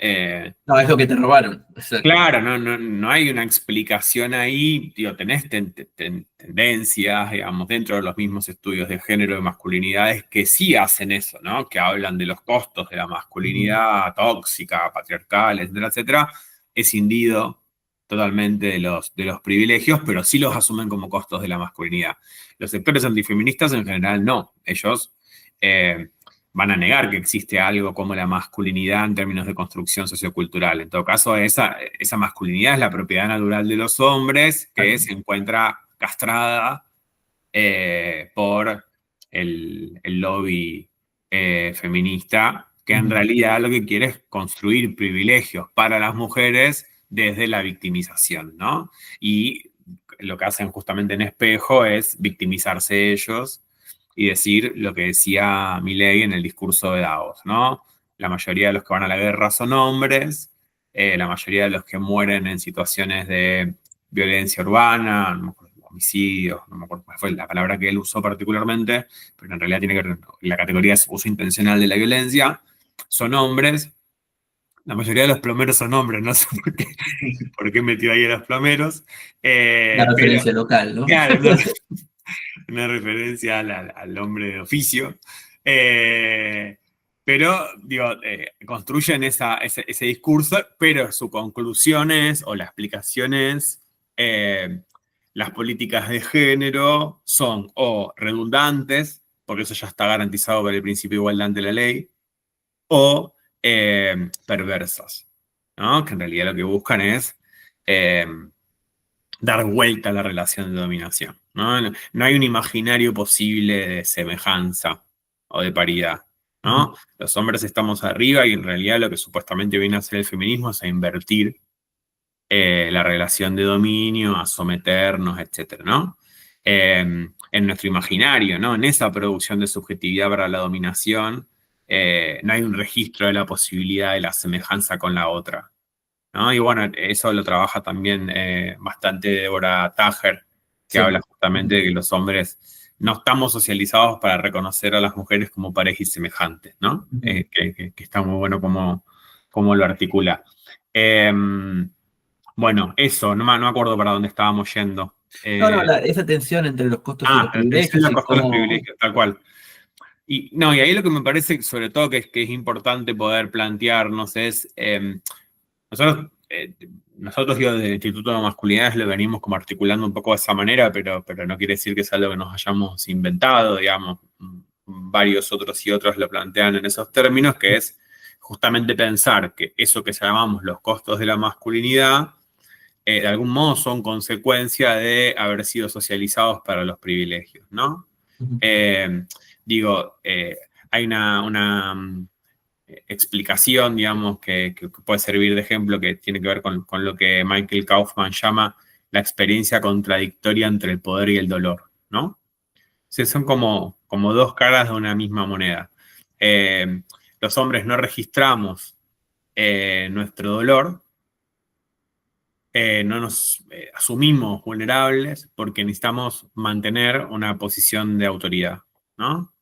A: No, es lo que te robaron, exacto.
B: Claro, no hay una explicación ahí, digo, tenés tendencias, digamos, dentro de los mismos estudios de género y masculinidades que sí hacen eso, ¿no? Que hablan de los costos de la
A: Ujú.
B: masculinidad tóxica, patriarcal, etcétera, etcétera, escindido totalmente de los privilegios, pero sí los asumen como costos de la masculinidad. Los sectores antifeministas en general no, ellos eh, van a negar que existe algo como la masculinidad en términos de construcción sociocultural. En todo caso, esa masculinidad es la propiedad natural de los hombres que se encuentra castrada por el lobby feminista, que en
A: Ujú.
B: realidad lo que quiere es construir privilegios para las mujeres desde la victimización, ¿no? Y lo que hacen justamente en espejo es victimizarse ellos y decir lo que decía Milei en el discurso de Davos, ¿no? La mayoría de los que van a la guerra son hombres, la mayoría de los que mueren en situaciones de violencia urbana, no me acuerdo, homicidios, no me acuerdo cuál fue la palabra que él usó particularmente, pero en realidad tiene que ver, la categoría es uso intencional de la violencia, son hombres. La mayoría de los plomeros son hombres, no sé por qué metió ahí a los plomeros.
A: Una
B: Pero,
A: referencia local, ¿no?
B: claro, una referencia al hombre de oficio. Eh, pero, digo, construyen ese discurso, pero su conclusión es, o la explicación es, eh, las políticas de género son o redundantes, porque eso ya está garantizado por el principio de igualdad ante la ley, o perversas, ¿no? Que en realidad lo que buscan es eh, dar vuelta a la relación de dominación, ¿no? No hay un imaginario posible de semejanza o de paridad,
A: Ujú.
B: ¿no? Los hombres estamos arriba y en realidad lo que supuestamente viene a hacer el feminismo es a invertir la relación de dominio, a someternos, etcétera, ¿no? En nuestro imaginario, ¿no? En esa producción de subjetividad para la dominación, no hay un registro de la posibilidad de la semejanza con la otra, ¿no? Y bueno, eso lo trabaja también bastante Deborah Tager, que
A: Sí.
B: habla justamente de que los hombres no estamos socializados para reconocer a las mujeres como parejas y semejantes, ¿no?
A: Ujú.
B: Que está muy bueno como lo articula. Bueno, eso, no me acuerdo para dónde estábamos yendo.
A: No, no, esa tensión entre los costos y los
B: La atención
A: privilegios
B: a la
A: y
B: costa de los
A: cómo...
B: privilegios, tal cual. Y, no, y ahí lo que me parece, sobre todo, que es importante poder plantearnos es, nosotros, digo, desde el Instituto de Masculinidades lo venimos como articulando un poco de esa manera, pero no quiere decir que es algo que nos hayamos inventado, digamos, varios otros y otros lo plantean en esos términos, que es justamente pensar que eso que llamamos los costos de la masculinidad, de algún modo son consecuencia de haber sido socializados para los privilegios, ¿no?
A: Ujú.
B: Eh, digo, hay una explicación, digamos, que puede servir de ejemplo, que tiene que ver con lo que Michael Kaufman llama la experiencia contradictoria entre el poder y el dolor, ¿no? O sea, son como dos caras de una misma moneda. Los hombres no registramos nuestro dolor, no nos asumimos vulnerables porque necesitamos mantener una posición de autoridad, ¿no?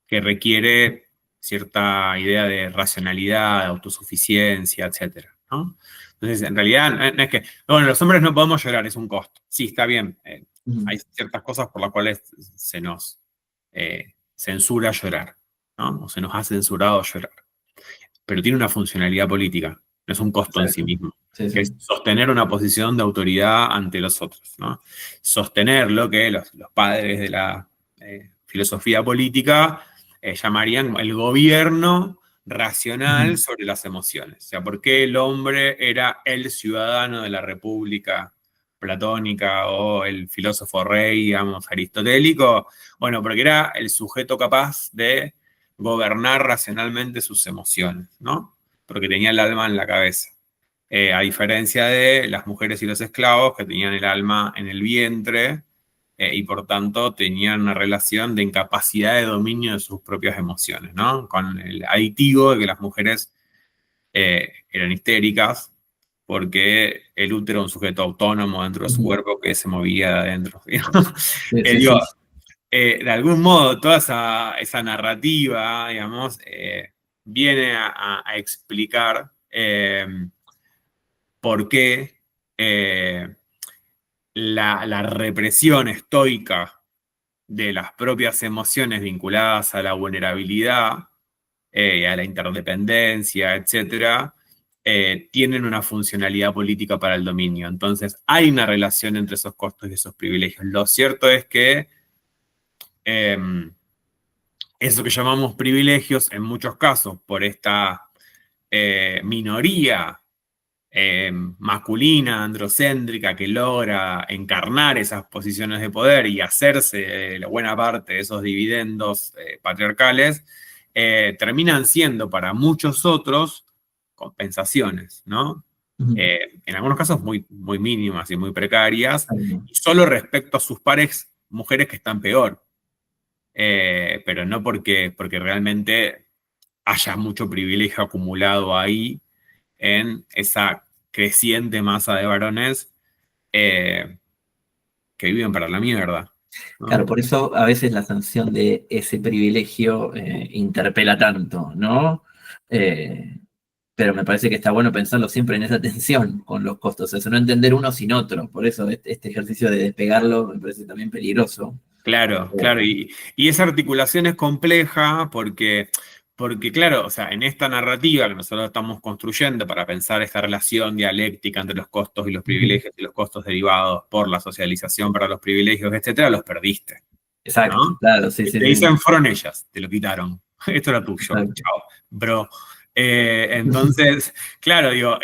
B: Que requiere cierta idea de racionalidad, de autosuficiencia, etcétera, ¿no? Entonces, en realidad, no es que, bueno, los hombres no podemos llorar, es un costo. Sí, está bien.
A: Ujú.
B: Hay ciertas cosas por las cuales se nos censura llorar, ¿no? O se nos ha censurado llorar. Pero tiene una funcionalidad política, no es un costo en sí
A: Exacto.
B: mismo,
A: Sí,
B: que
A: sí.
B: es sostener una posición de autoridad ante los otros, ¿no? Sostener lo que los padres de la filosofía política llamarían el gobierno racional
A: Ujú.
B: sobre las emociones. O sea, ¿por qué el hombre era el ciudadano de la república platónica o el filósofo rey, digamos, aristotélico? Bueno, porque era el sujeto capaz de gobernar racionalmente sus emociones, ¿no? Porque tenía el alma en la cabeza. A diferencia de las mujeres y los esclavos que tenían el alma en el vientre y por tanto tenían una relación de incapacidad de dominio de sus propias emociones, ¿no? Con el aditivo de que las mujeres eran histéricas porque el útero era un sujeto autónomo dentro de su
A: Ujú.
B: cuerpo que se movía de adentro.
A: Sí, sí,
B: Digo,
A: sí.
B: de algún modo, toda esa narrativa, digamos, viene a explicar por qué la represión estoica de las propias emociones vinculadas a la vulnerabilidad, a la interdependencia, etcétera, tienen una funcionalidad política para el dominio. Entonces, hay una relación entre esos costos y esos privilegios. Lo cierto es que eso que llamamos privilegios, en muchos casos, por esta minoría masculina, androcéntrica, que logra encarnar esas posiciones de poder y hacerse la buena parte de esos dividendos patriarcales, terminan siendo para muchos otros compensaciones, ¿no?
A: Ujú.
B: En algunos casos muy, muy mínimas y muy precarias,
A: Exacto.
B: y solo respecto a sus pares, mujeres que están peor. Pero no porque realmente haya mucho privilegio acumulado ahí en esa creciente masa de varones eh, que viven para la mierda,
A: Claro,
B: ¿no?
A: por eso a veces la sanción de ese privilegio interpela tanto, ¿no? Eh, pero me parece que está bueno pensarlo siempre en esa tensión con los costos, eso no entender uno sin otro. Por eso este ejercicio de despegarlo me parece también peligroso.
B: Claro,
A: Eh,
B: claro, y esa articulación es compleja porque, claro, o sea, en esta narrativa que nosotros estamos construyendo para pensar esta relación dialéctica entre los costos y los
A: Ujú.
B: privilegios y los costos derivados por la socialización para los privilegios, etcétera, los perdiste,
A: Exacto,
B: ¿no?
A: claro, sí, sí,
B: Te
A: sí.
B: dicen fueron ellas, te lo quitaron. Esto era tuyo.
A: Exacto.
B: Chao, bro. Entonces, claro, digo,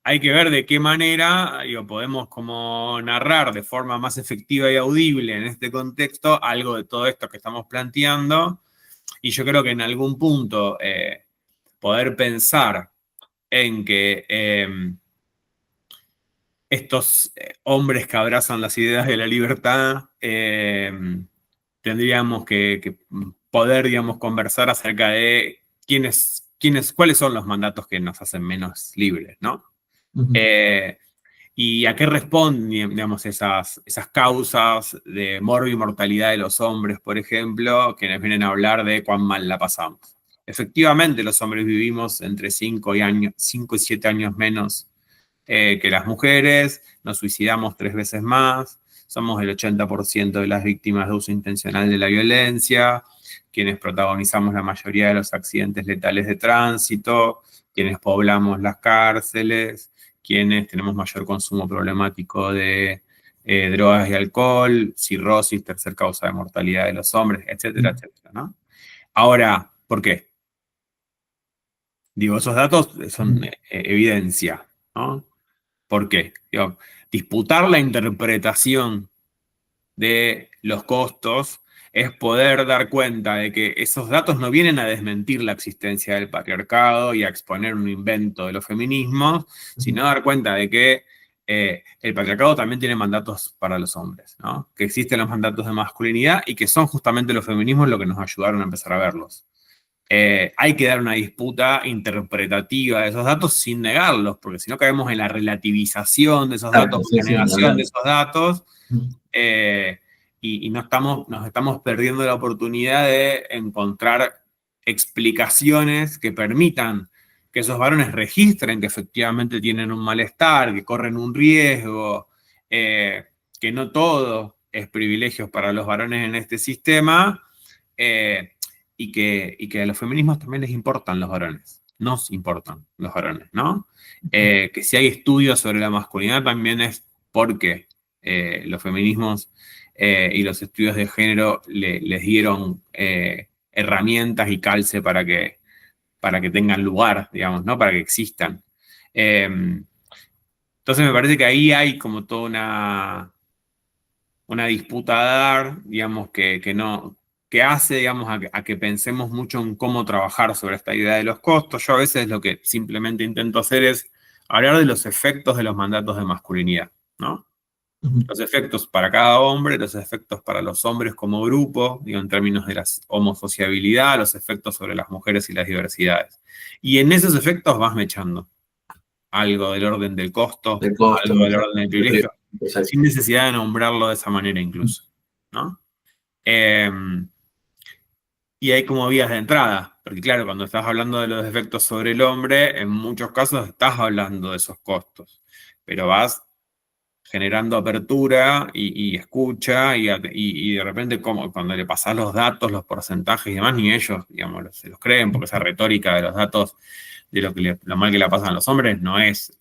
B: hay que ver de qué manera, digo, podemos como narrar de forma más efectiva y audible en este contexto algo de todo esto que estamos planteando. Y yo creo que en algún punto poder pensar en que estos hombres que abrazan las ideas de la libertad, tendríamos que poder, digamos, conversar acerca de cuáles son los mandatos que nos hacen menos libres, ¿no?
A: Ujú.
B: ¿Y a qué responden, digamos, esas causas de morbo y mortalidad de los hombres, por ejemplo, que nos vienen a hablar de cuán mal la pasamos? Efectivamente, los hombres vivimos entre 5 y 7 años menos que las mujeres, nos suicidamos 3 veces más, somos el 80% de las víctimas de uso intencional de la violencia, quienes protagonizamos la mayoría de los accidentes letales de tránsito, quienes poblamos las cárceles, quienes tenemos mayor consumo problemático de drogas y alcohol, cirrosis, tercer causa de mortalidad de los hombres, etcétera, etcétera, ¿no? Ahora, ¿por qué? Digo, esos datos son
A: Ujú.
B: evidencia, ¿no? ¿Por qué? Digo, disputar la interpretación de los costos es poder dar cuenta de que esos datos no vienen a desmentir la existencia del patriarcado y a exponer un invento de los feminismos,
A: Ujú.
B: sino dar cuenta de que el patriarcado también tiene mandatos para los hombres, ¿no? Que existen los mandatos de masculinidad y que son justamente los feminismos lo que nos ayudaron a empezar a verlos. Hay que dar una disputa interpretativa de esos datos sin negarlos, porque si no caemos en la relativización de esos datos
A: Exacto,
B: o
A: sí,
B: la
A: sí, ni
B: negación
A: hablar.
B: de esos datos,
A: Ujú.
B: eh, y nos estamos perdiendo la oportunidad de encontrar explicaciones que permitan que esos varones registren que efectivamente tienen un malestar, que corren un riesgo, que no todo es privilegio para los varones en este sistema, eh, y que a los feminismos también les importan los varones, nos importan los varones, ¿no? Que si hay estudios sobre la masculinidad también es porque los feminismos y los estudios de género les dieron herramientas y calce para que tengan lugar, digamos, ¿no? Para que existan. Eh, entonces me parece que ahí hay como toda una disputa a dar, digamos, que hace, digamos, a que pensemos mucho en cómo trabajar sobre esta idea de los costos. Yo a veces lo que simplemente intento hacer es hablar de los efectos de los mandatos de masculinidad, ¿no?
A: Ujú.
B: Los efectos para cada hombre, los efectos para los hombres como grupo, digo, en términos de la homosociabilidad, los efectos sobre las mujeres y las diversidades. Y en esos efectos vas mechando algo del orden del costo,
A: De costo,
B: algo del
A: exacto.
B: orden del privilegio,
A: Exacto.
B: sin necesidad de nombrarlo de esa manera incluso, ¿no? Eh, y hay como vías de entrada, porque claro, cuando estás hablando de los efectos sobre el hombre, en muchos casos estás hablando de esos costos, pero vas generando apertura y escucha y de repente como cuando le pasás los datos, los porcentajes y demás, ni ellos, digamos, se los creen, porque esa retórica de los datos de lo mal que la pasan los hombres no es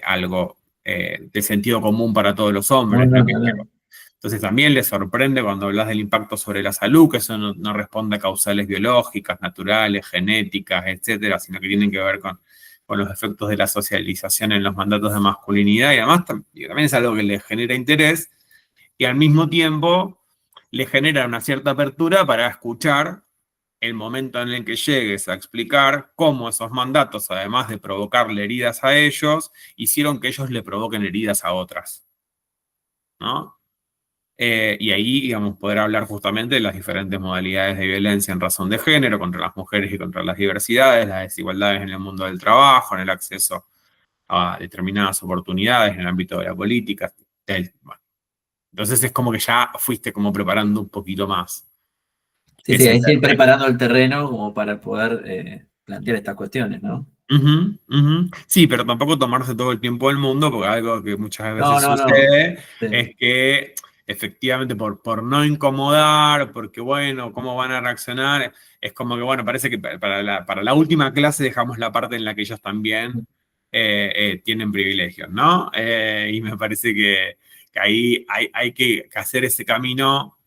B: algo de sentido común para todos los
A: No,
B: hombres, ¿no?
A: no, no, no.
B: Entonces también les sorprende cuando hablas del impacto sobre la salud, que eso no responde a causales biológicas, naturales, genéticas, etcétera, sino que tienen que ver con los efectos de la socialización en los mandatos de masculinidad y además también es algo que les genera interés y al mismo tiempo les genera una cierta apertura para escuchar el momento en el que llegues a explicar cómo esos mandatos, además de provocarle heridas a ellos, hicieron que ellos le provoquen heridas a otras, ¿no? Y ahí, digamos, poder hablar justamente de las diferentes modalidades de violencia en razón de género contra las mujeres y contra las diversidades, las desigualdades en el mundo del trabajo, en el acceso a determinadas oportunidades en el ámbito de la política. Bueno. Entonces es como que ya fuiste como preparando un poquito más
A: Sí, sí,
B: ese
A: hay que ir
B: terreno.
A: preparando el terreno como para poder plantear estas cuestiones, ¿no?
B: Ujú, ujú. Sí, pero tampoco tomarse todo el tiempo del mundo, porque algo que muchas
A: No,
B: veces
A: no, no.
B: sucede
A: Sí.
B: es que efectivamente por no incomodar, porque bueno, ¿cómo van a reaccionar? Es como que, bueno, parece que para la última clase dejamos la parte en la que ellos también tienen privilegios, ¿no? Y me parece que ahí hay que hacer ese camino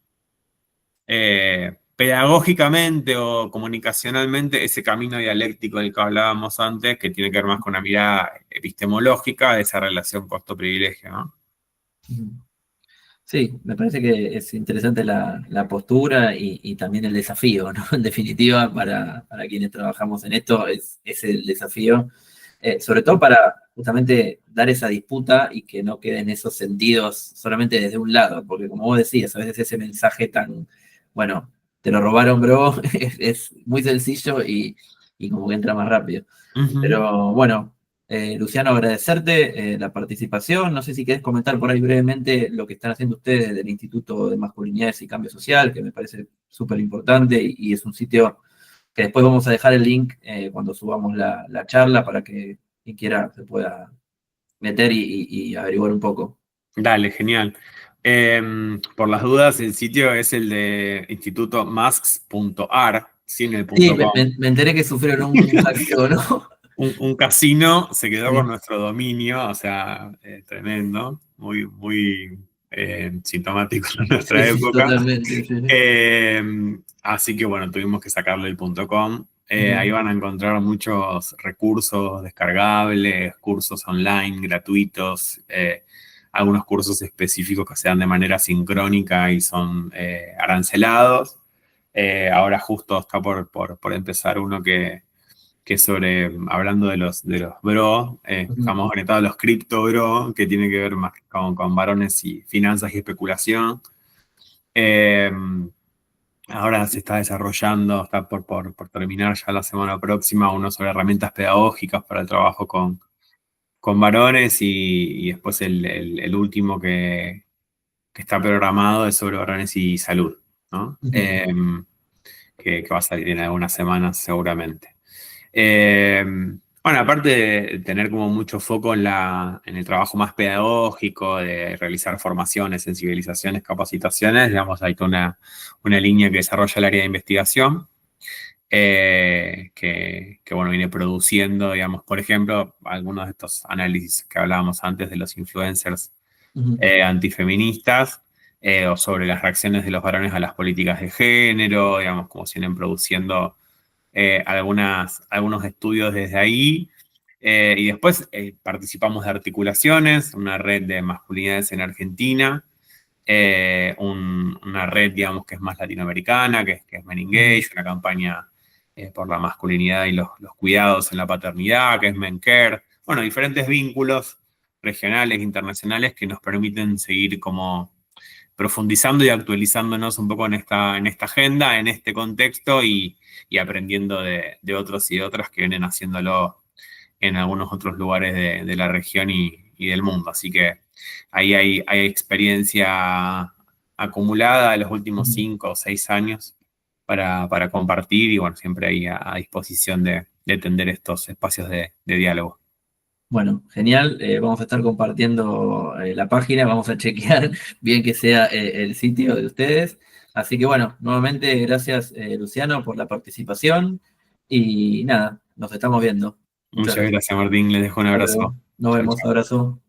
B: pedagógicamente o comunicacionalmente ese camino dialéctico del que hablábamos antes, que tiene que ver más con una mirada epistemológica de esa relación costo-privilegio, ¿no?
A: Ujú. Sí, me parece que es interesante la postura y también el desafío, ¿no? En definitiva, para quienes trabajamos en esto, es el desafío sobre todo para justamente dar esa disputa y que no queden esos sentidos solamente desde un lado, porque como vos decías, a veces ese mensaje tan, bueno, te lo robaron, bro, es muy sencillo y como que entra más rápido.
B: Ujú.
A: Pero bueno, Luciano, agradecerte la participación. No sé si querés comentar por ahí brevemente lo que están haciendo ustedes desde el Instituto de Masculinidades y Cambio Social, que me parece súper importante y es un sitio que después vamos a dejar el link cuando subamos la charla para que quien quiera se pueda meter y averiguar un poco.
B: Dale, genial. Por las dudas, el sitio es el de institutomasks.ar, sin el
A: Sí,
B: punto com.
A: me enteré que sufrieron un hackeo, ¿no?
B: Un casino se quedó con
A: Sí,
B: nuestro dominio, o sea, tremendo, muy, muy sintomático en
A: sí,
B: nuestra
A: sí,
B: época.
A: totalmente. Sí.
B: Eh, Así que bueno, tuvimos que sacarle el punto com. Ahí
A: Ujú,
B: van a encontrar muchos recursos descargables, cursos online gratuitos, algunos cursos específicos que se dan de manera sincrónica y son arancelados. Ahora justo está por empezar uno que es sobre, hablando de los bro,
A: ujú,
B: estamos conectados a los cripto bro, que tiene que ver más con varones y finanzas y especulación. Eh, Ahora se está desarrollando, está por terminar ya la semana próxima, uno sobre herramientas pedagógicas para el trabajo con varones y después el último que está programado es sobre varones y salud, ¿no?
A: ujú,
B: Que va a salir en algunas semanas seguramente. Eh, bueno, aparte de tener como mucho foco en el trabajo más pedagógico, de realizar formaciones, sensibilizaciones, capacitaciones, digamos, hay toda una línea que desarrolla el área de investigación, bueno, viene produciendo, digamos, por ejemplo, algunos de estos análisis que hablábamos antes de los influencers
A: ujú,
B: antifeministas, o sobre las reacciones de los varones a las políticas de género, digamos, como se vienen produciendo algunos estudios desde ahí. Y después participamos de articulaciones, una red de masculinidades en Argentina, una red, digamos, que es más latinoamericana, que es Men
A: ujú,
B: Engage, una campaña por la masculinidad y los cuidados en la paternidad, que es Men Care. Bueno, diferentes vínculos regionales, internacionales, que nos permiten seguir como profundizando y actualizándonos un poco en esta agenda, en este contexto y aprendiendo de otros y de otras que vienen haciéndolo en algunos otros lugares de la región y del mundo. Así que ahí hay experiencia acumulada de los últimos
A: ujú.
B: 5 o 6 años para compartir y bueno, siempre ahí a disposición de tender estos espacios de diálogo.
A: Bueno, genial. Vamos a estar compartiendo la página, vamos a chequear bien que sea el sitio de ustedes. Así que bueno, nuevamente gracias Luciano por la participación y nada, nos estamos viendo. Muchas
B: Muchas
A: gracias.
B: gracias, Martín. Les dejo un
A: Hasta
B: abrazo.
A: luego. Nos
B: Chao,
A: vemos.
B: chao.
A: Abrazo.